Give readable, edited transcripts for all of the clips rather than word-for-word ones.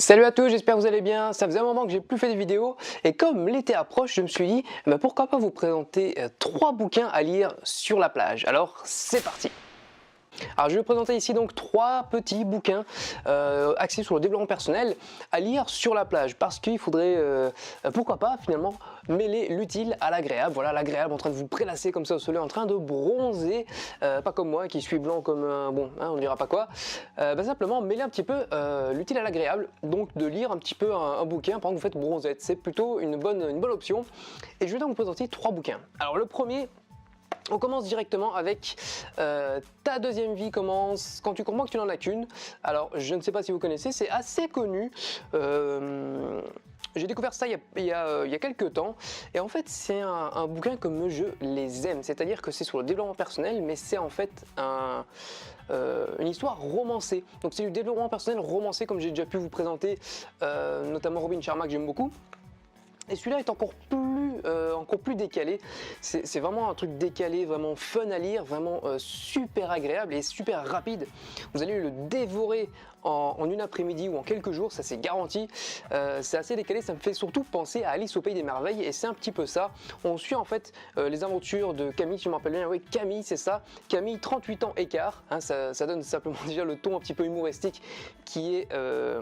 Salut à tous, j'espère que vous allez bien. Ça faisait un moment que j'ai plus fait de vidéos et comme l'été approche, je me suis dit pourquoi pas vous présenter 3 bouquins à lire sur la plage. Alors c'est parti. Alors je vais vous présenter ici donc 3 petits bouquins axés sur le développement personnel à lire sur la plage parce qu'il faudrait pourquoi pas finalement mêler l'utile à l'agréable. Voilà, l'agréable en train de vous prélasser comme ça au soleil, en train de bronzer, pas comme moi qui suis blanc comme un bon, hein, on ne dira pas quoi. Simplement mêler un petit peu l'utile à l'agréable, donc de lire un petit peu un bouquin pendant que vous faites bronzette. C'est plutôt une bonne option. Et je vais donc vous présenter 3 bouquins. Alors le premier, on commence directement avec Ta deuxième vie commence quand tu comprends que tu n'en as qu'une. Alors je ne sais pas si vous connaissez, c'est assez connu. J'ai découvert ça il y a quelques temps et en fait c'est un bouquin comme je les aime, c'est-à-dire que c'est sur le développement personnel mais c'est en fait une histoire romancée. Donc c'est du développement personnel romancé comme j'ai déjà pu vous présenter, notamment Robin Sharma que j'aime beaucoup. Et celui-là est encore plus décalé, c'est vraiment un truc décalé, vraiment fun à lire, vraiment super agréable et super rapide. Vous allez le dévorer en une après-midi ou en quelques jours, ça c'est garanti. C'est assez décalé, ça me fait surtout penser à Alice au Pays des Merveilles et c'est un petit peu ça. On suit en fait les aventures de Camille, si je me rappelle bien, oui Camille c'est ça, Camille 38 ans écart, hein, ça donne simplement déjà le ton un petit peu humoristique qui est à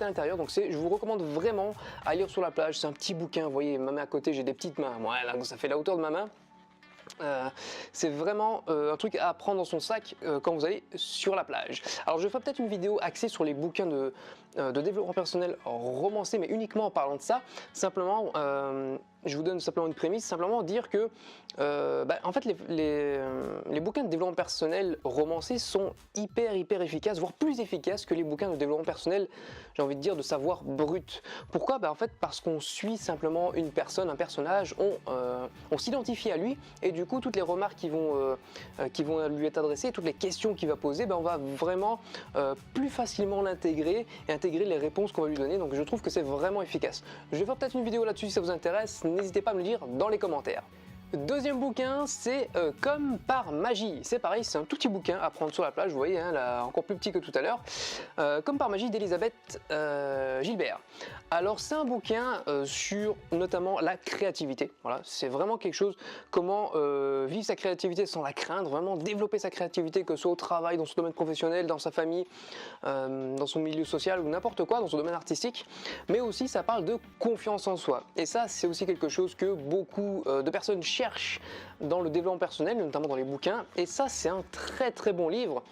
l'intérieur, donc je vous recommande vraiment à lire sur la plage. C'est un petit bouquin, vous voyez ma main à côté, j'ai des petites mains, voilà, donc ça fait la hauteur de ma main. C'est vraiment un truc à prendre dans son sac quand vous allez sur la plage. Alors je ferai peut-être une vidéo axée sur les bouquins de développement personnel romancés, mais uniquement en parlant de ça. Simplement, je vous donne simplement une prémisse, simplement dire que en fait les bouquins de développement personnel romancés sont hyper efficaces, voire plus efficaces que les bouquins de développement personnel, j'ai envie de dire, de savoir brut. Pourquoi? En fait parce qu'on suit simplement une personne, un personnage, on s'identifie à lui et du coup toutes les remarques qui vont lui être adressées, toutes les questions qu'il va poser, on va vraiment plus facilement l'intégrer et intégrer les réponses qu'on va lui donner. Donc je trouve que c'est vraiment efficace. Je vais faire peut-être une vidéo là-dessus si ça vous intéresse, n'hésitez pas à me le dire dans les commentaires. Deuxième bouquin, c'est Comme par magie. C'est pareil, c'est un tout petit bouquin à prendre sur la plage, vous voyez, hein, là, encore plus petit que tout à l'heure. Comme par magie d'Elisabeth Gilbert. Alors c'est un bouquin sur notamment la créativité. Voilà, c'est vraiment quelque chose, comment vivre sa créativité sans la craindre, vraiment développer sa créativité, que ce soit au travail, dans son domaine professionnel, dans sa famille, dans son milieu social ou n'importe quoi, dans son domaine artistique. Mais aussi ça parle de confiance en soi. Et ça c'est aussi quelque chose que beaucoup de personnes cherche dans le développement personnel, notamment dans les bouquins, et ça c'est un très bon livre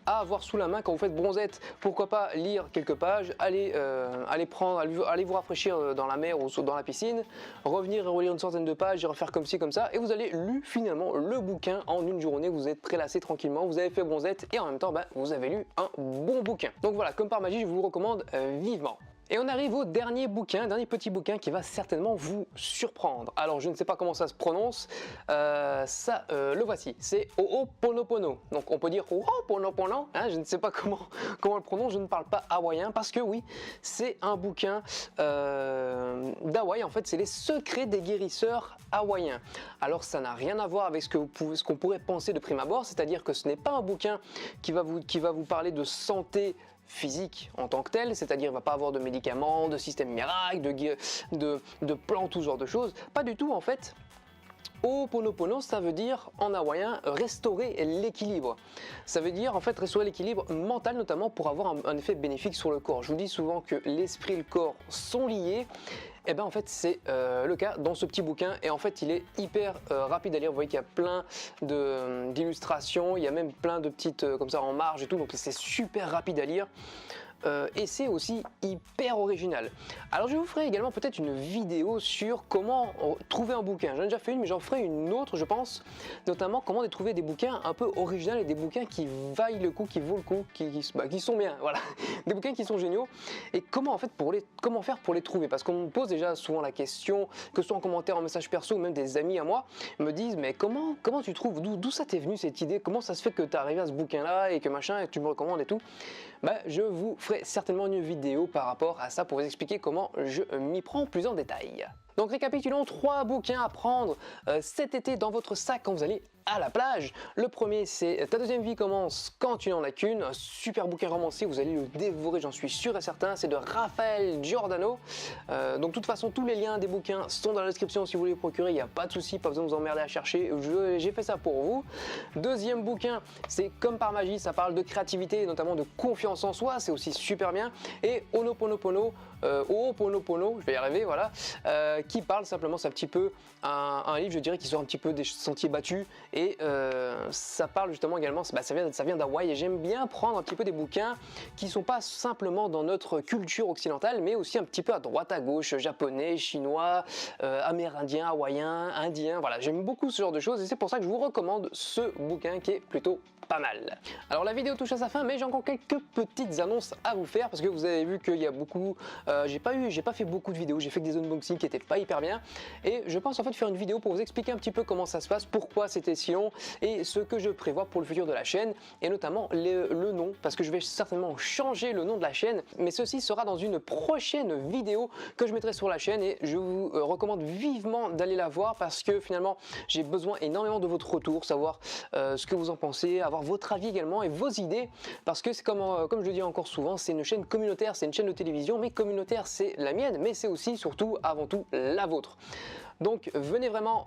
à avoir sous la main quand vous faites bronzette. Pourquoi pas lire quelques pages, aller vous rafraîchir dans la mer ou dans la piscine, revenir et relire une centaine de pages et refaire comme ci comme ça, et vous allez lu finalement le bouquin en une journée. Vous êtes prélassé tranquillement, vous avez fait bronzette et en même temps vous avez lu un bon bouquin. Donc voilà, comme par magie, je vous le recommande vivement. Et on arrive au dernier bouquin, dernier petit bouquin qui va certainement vous surprendre. Alors je ne sais pas comment ça se prononce, le voici, c'est Ho'oponopono. Donc on peut dire Ho'oponopono, hein, je ne sais pas comment on le prononce, je ne parle pas hawaïen parce que oui, c'est un bouquin d'Hawaï, en fait c'est les secrets des guérisseurs hawaïens. Alors ça n'a rien à voir avec ce qu'on pourrait penser de prime abord, c'est-à-dire que ce n'est pas un bouquin qui va vous parler de santé physique en tant que tel, c'est-à-dire il ne va pas avoir de médicaments, de système miracle, de plantes, tout ce genre de choses. Pas du tout en fait. Ho'oponopono, ça veut dire en hawaïen restaurer l'équilibre. Ça veut dire en fait restaurer l'équilibre mental, notamment pour avoir un effet bénéfique sur le corps. Je vous dis souvent que l'esprit et le corps sont liés. Et en fait c'est le cas dans ce petit bouquin et en fait il est hyper rapide à lire. Vous voyez qu'il y a plein d'illustrations, il y a même plein de petites comme ça en marge et tout, donc c'est super rapide à lire. Et c'est aussi hyper original. Alors je vous ferai également peut-être une vidéo sur comment trouver un bouquin. J'en ai déjà fait une mais j'en ferai une autre je pense, notamment comment trouver des bouquins un peu originaux et des bouquins qui vaillent le coup, qui vaut le coup, qui sont bien, voilà, des bouquins qui sont géniaux et comment faire pour les trouver, parce qu'on me pose déjà souvent la question, que ce soit en commentaire, en message perso ou même des amis à moi me disent mais comment tu trouves, d'où ça t'est venu cette idée, comment ça se fait que tu es arrivé à ce bouquin là et que machin et que tu me recommandes et tout. Je vous ferai certainement une vidéo par rapport à ça pour vous expliquer comment je m'y prends plus en détail. Donc récapitulons 3 bouquins à prendre cet été dans votre sac quand vous allez à la plage. Le premier, c'est Ta deuxième vie commence quand tu n'en as qu'une, un super bouquin romancé, vous allez le dévorer, j'en suis sûr et certain, c'est de Raphaël Giordano. Donc de toute façon, tous les liens des bouquins sont dans la description si vous voulez les procurer, il n'y a pas de souci, pas besoin de vous emmerder à chercher, j'ai fait ça pour vous. Deuxième bouquin, c'est Comme par magie, ça parle de créativité et notamment de confiance en soi, c'est aussi super bien. Et Ho'oponopono, je vais y arriver, voilà, qui parle simplement, c'est un petit peu un livre, je dirais, qui sort un petit peu des sentiers battus. Et ça parle justement également, ça vient d'Hawaï, et j'aime bien prendre un petit peu des bouquins qui ne sont pas simplement dans notre culture occidentale, mais aussi un petit peu à droite à gauche, japonais, chinois, amérindien, hawaïen, indien, voilà, j'aime beaucoup ce genre de choses et c'est pour ça que je vous recommande ce bouquin qui est plutôt pas mal. Alors la vidéo touche à sa fin, mais j'ai encore quelques petites annonces à vous faire parce que vous avez vu qu'il y a beaucoup, j'ai pas fait beaucoup de vidéos, j'ai fait que des unboxings qui étaient pas hyper bien et je pense en fait faire une vidéo pour vous expliquer un petit peu comment ça se passe, pourquoi c'était si long et ce que je prévois pour le futur de la chaîne et notamment le nom parce que je vais certainement changer le nom de la chaîne, mais ceci sera dans une prochaine vidéo que je mettrai sur la chaîne et je vous recommande vivement d'aller la voir parce que finalement j'ai besoin énormément de votre retour, savoir ce que vous en pensez, avoir votre avis également et vos idées parce que c'est comme je le dis encore souvent, c'est une chaîne communautaire, c'est une chaîne de télévision, mais communautaire c'est la mienne, mais c'est aussi surtout avant tout la vôtre. Donc venez vraiment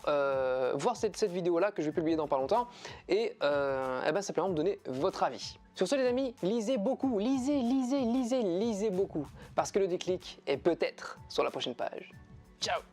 voir cette vidéo là que je vais publier dans pas longtemps et simplement me donner votre avis. Sur ce les amis, lisez beaucoup, lisez beaucoup parce que le déclic est peut-être sur la prochaine page. Ciao!